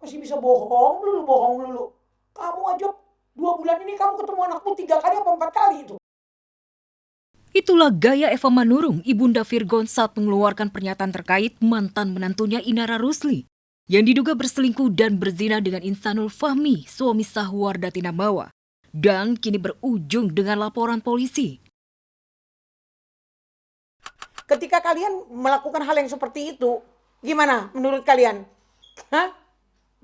Masih bisa bohong lulu. Kamu aja 2 bulan ini kamu ketemu anakmu 3 kali apa 4 kali itu. Itulah gaya Eva Manurung, ibunda Virgon saat mengeluarkan pernyataan terkait mantan menantunya Inara Rusli yang diduga berselingkuh dan berzina dengan Insanul Fahmi, suami sah Wardati Namawa, dan kini berujung dengan laporan polisi. Ketika kalian melakukan hal yang seperti itu, gimana menurut kalian? Hah?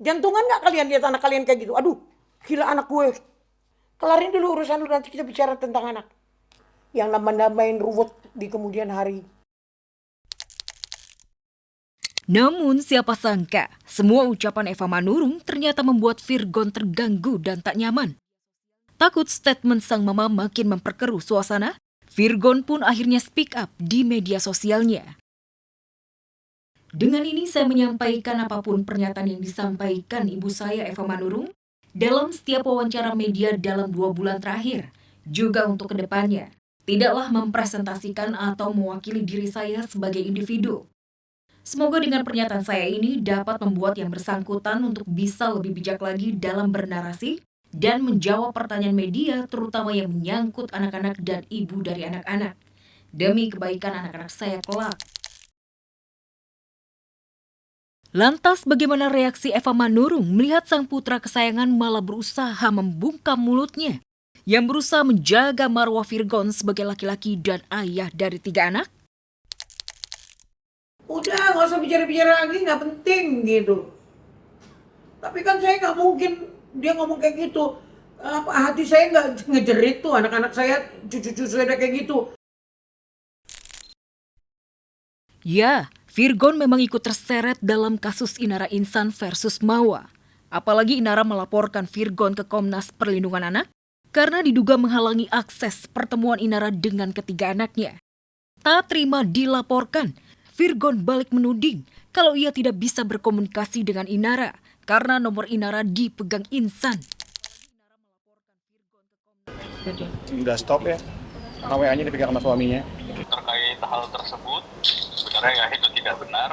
Jantungan nggak kalian lihat anak kalian kayak gitu? Aduh, gila anak gue. Kelarin dulu urusan lu, nanti kita bicara tentang anak. Yang nambah-nambahin ruwet di kemudian hari. Namun siapa sangka, semua ucapan Eva Manurung ternyata membuat Virgon terganggu dan tak nyaman. Takut statement sang mama makin memperkeruh suasana, Virgon pun akhirnya speak up di media sosialnya. Dengan ini saya menyampaikan apapun pernyataan yang disampaikan ibu saya Eva Manurung dalam setiap wawancara media dalam 2 bulan terakhir, juga untuk kedepannya, tidaklah mempresentasikan atau mewakili diri saya sebagai individu. Semoga dengan pernyataan saya ini dapat membuat yang bersangkutan untuk bisa lebih bijak lagi dalam bernarasi dan menjawab pertanyaan media terutama yang menyangkut anak-anak dan ibu dari anak-anak. Demi kebaikan anak-anak saya kelak. Lantas bagaimana reaksi Eva Manurung melihat sang putra kesayangan malah berusaha membungkam mulutnya yang berusaha menjaga marwah Virgon sebagai laki-laki dan ayah dari 3 anak? Udah, nggak usah bicara-bicara lagi, nggak penting gitu. Tapi kan saya nggak mungkin dia ngomong kayak gitu. Hati saya nggak ngejerit tuh, anak-anak saya, cucu-cucu saya kayak gitu. Ya, Virgon memang ikut terseret dalam kasus Inara Insan versus Mawa. Apalagi Inara melaporkan Virgon ke Komnas Perlindungan Anak karena diduga menghalangi akses pertemuan Inara dengan ketiga anaknya. Tak terima dilaporkan, Virgon balik menuding kalau ia tidak bisa berkomunikasi dengan Inara karena nomor Inara dipegang Insan. Udah stop ya, karena WA-nya dipegang sama suaminya. Terkait hal tersebut, sebenarnya ya itu tidak benar.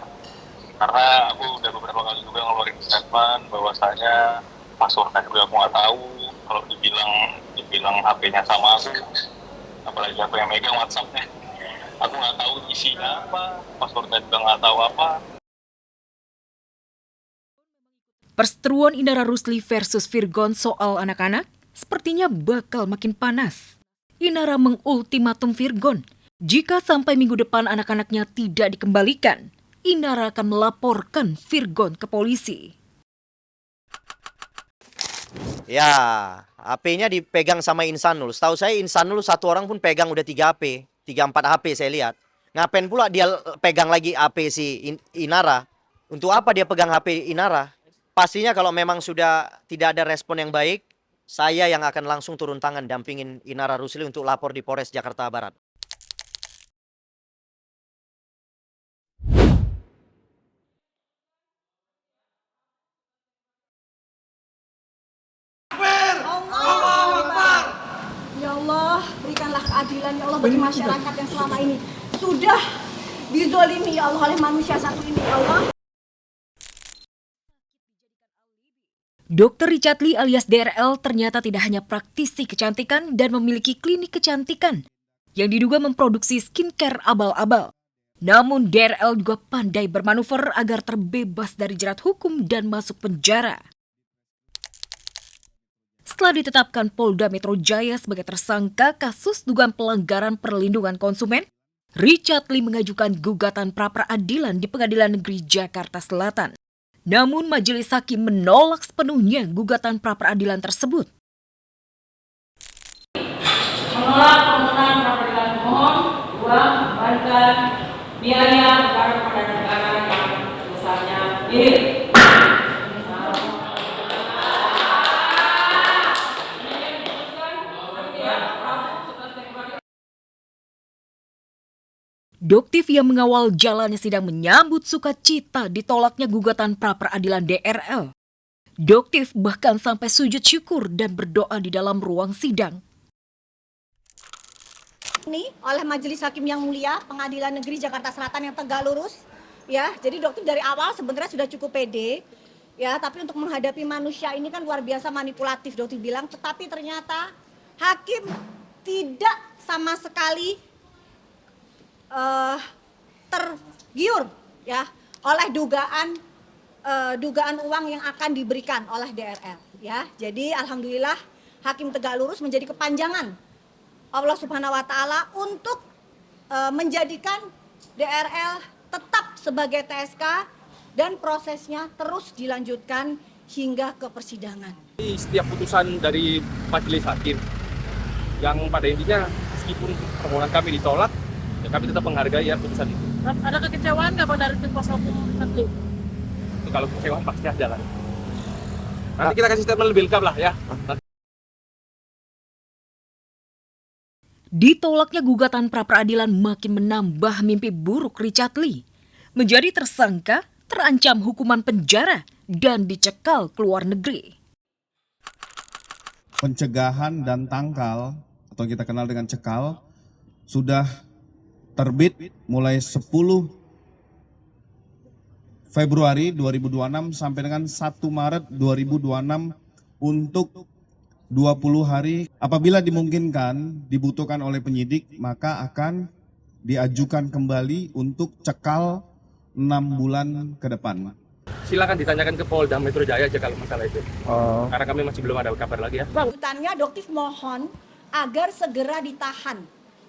Karena aku udah beberapa kali juga ngeluarin statement bahwasanya passwordnya juga aku nggak tahu. Kalau dibilang HP-nya sama aku, apalagi aku yang megang WhatsApp-nya. Aku nggak tahu isinya apa, passwordnya juga nggak tahu apa. Perseteruan Inara Rusli versus Virgon soal anak-anak sepertinya bakal makin panas. Inara mengultimatum Virgon, jika sampai minggu depan anak-anaknya tidak dikembalikan, Inara akan melaporkan Virgon ke polisi. Ya, HP-nya dipegang sama Insanul. Setahu saya Insanul satu orang pun pegang udah 3 HP, 3-4 HP saya lihat. Ngapain pula dia pegang lagi HP si Inara? Untuk apa dia pegang HP Inara? Pastinya kalau memang sudah tidak ada respon yang baik, saya yang akan langsung turun tangan dampingin Inara Rusli untuk lapor di Polres Jakarta Barat. Ya Allah, berikanlah keadilan ya Allah bagi masyarakat yang selama ini sudah dizolimi ya Allah oleh manusia satu ini ya Allah. Dr. Richard Lee alias DRL ternyata tidak hanya praktisi kecantikan dan memiliki klinik kecantikan yang diduga memproduksi skincare abal-abal. Namun DRL juga pandai bermanuver agar terbebas dari jerat hukum dan masuk penjara. Setelah ditetapkan Polda Metro Jaya sebagai tersangka kasus dugaan pelanggaran perlindungan konsumen, Richard Lee mengajukan gugatan pra-peradilan di Pengadilan Negeri Jakarta Selatan. Namun majelis hakim menolak sepenuhnya gugatan pra-peradilan tersebut. Menolak permohonan pra-peradilan pemohon, 2. Membayarkan biaya kepada negara yang sebesarnya nihil. Doktiv yang mengawal jalannya sidang menyambut sukacita ditolaknya gugatan pra-peradilan DRL. Doktiv bahkan sampai sujud syukur dan berdoa di dalam ruang sidang. Ini oleh Majelis Hakim yang Mulia Pengadilan Negeri Jakarta Selatan yang tegak lurus Ya, jadi dokter dari awal sebenarnya sudah cukup pede. Ya, tapi untuk menghadapi manusia ini kan luar biasa manipulatif, dokter bilang. Tetapi ternyata hakim tidak sama sekali tergiur ya oleh dugaan uang yang akan diberikan oleh DRL ya. Jadi alhamdulillah Hakim Tegak Lurus menjadi kepanjangan Allah Subhanahu wa taala untuk menjadikan DRL tetap sebagai TSK dan prosesnya terus dilanjutkan hingga ke persidangan. Setiap putusan dari majelis hakim yang pada intinya meskipun permohonan kami ditolak, ya kami tetap menghargai ya putusan itu. Ada kekecewaan nggak Pak dari tim kuasa hukum Richard Lee? Itu kalau kecewaan pasti ada lah. Nanti kita kasih statement lebih lengkap lah ya. Ditolaknya gugatan pra-peradilan makin menambah mimpi buruk Richard Lee. Menjadi tersangka, terancam hukuman penjara, dan dicekal ke luar negeri. Pencegahan dan tangkal, atau kita kenal dengan cekal, sudah terbit mulai 10 Februari 2026 sampai dengan 1 Maret 2026 untuk 20 hari. Apabila dimungkinkan, dibutuhkan oleh penyidik, maka akan diajukan kembali untuk cekal 6 bulan ke depan. Silakan ditanyakan ke Polda Metro Jaya aja kalau masalah itu. Karena kami masih belum ada kabar lagi ya. Lanjutannya dokter mohon agar segera ditahan.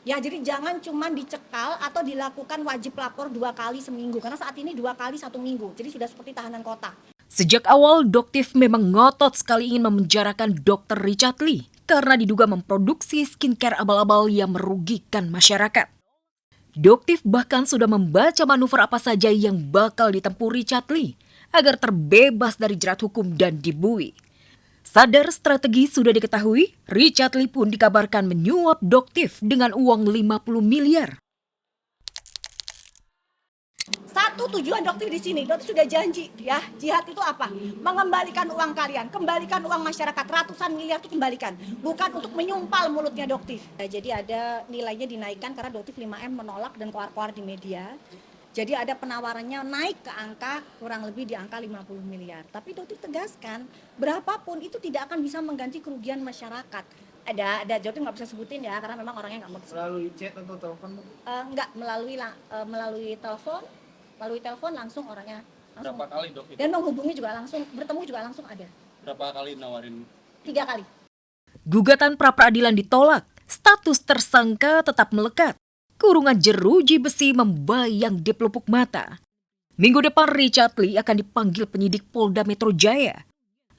Ya, jadi jangan cuma dicekal atau dilakukan wajib lapor 2 kali seminggu. Karena saat ini 2 kali 1 minggu. Jadi sudah seperti tahanan kota. Sejak awal, Doktif memang ngotot sekali ingin memenjarakan Dr. Richard Lee karena diduga memproduksi skincare abal-abal yang merugikan masyarakat. Doktif bahkan sudah membaca manuver apa saja yang bakal ditempuh Richard Lee agar terbebas dari jerat hukum dan dibui. Sadar strategi sudah diketahui, Richard Lee pun dikabarkan menyuap Doktif dengan uang 50 miliar. Satu tujuan dokter di sini, dokter sudah janji ya, jihad itu apa? Mengembalikan uang kalian, kembalikan uang masyarakat, ratusan miliar itu kembalikan. Bukan untuk menyumpal mulutnya dokter. Nah, jadi ada nilainya dinaikkan karena dokter 5M menolak dan koar-koar di media. Jadi ada penawarannya naik ke angka kurang lebih di angka 50 miliar. Tapi dokter tegaskan, berapapun itu tidak akan bisa mengganti kerugian masyarakat. Ada dokter nggak bisa sebutin ya, karena memang orangnya nggak mau disebut. Melalui chat atau telepon? Enggak, melalui telepon langsung orangnya. Langsung. Berapa kali dok? Dan menghubungi juga langsung, bertemu juga langsung ada. Berapa kali nawarin? 3 kali. Gugatan pra-peradilan ditolak, status tersangka tetap melekat. Kurungan jeruji besi membayang di pelupuk mata. Minggu depan Richard Lee akan dipanggil penyidik Polda Metro Jaya.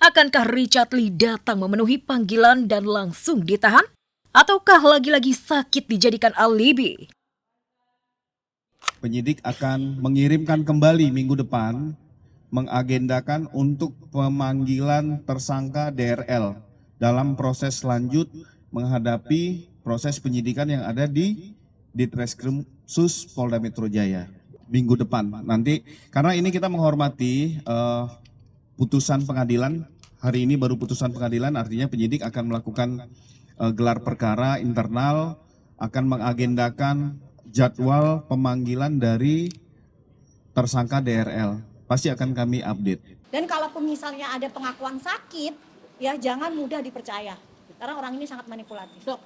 Akankah Richard Lee datang memenuhi panggilan dan langsung ditahan? Ataukah lagi-lagi sakit dijadikan alibi? Penyidik akan mengirimkan kembali minggu depan, mengagendakan untuk pemanggilan tersangka DRL dalam proses lanjut menghadapi proses penyidikan yang ada di Ditreskrim Sus Polda Metro Jaya minggu depan. Nanti karena ini kita menghormati putusan pengadilan, hari ini baru putusan pengadilan, artinya penyidik akan melakukan gelar perkara internal, akan mengagendakan jadwal pemanggilan dari tersangka DRL. Pasti akan kami update. Dan kalaupun misalnya ada pengakuan sakit, ya jangan mudah dipercaya. Karena orang ini sangat manipulatif. Dok,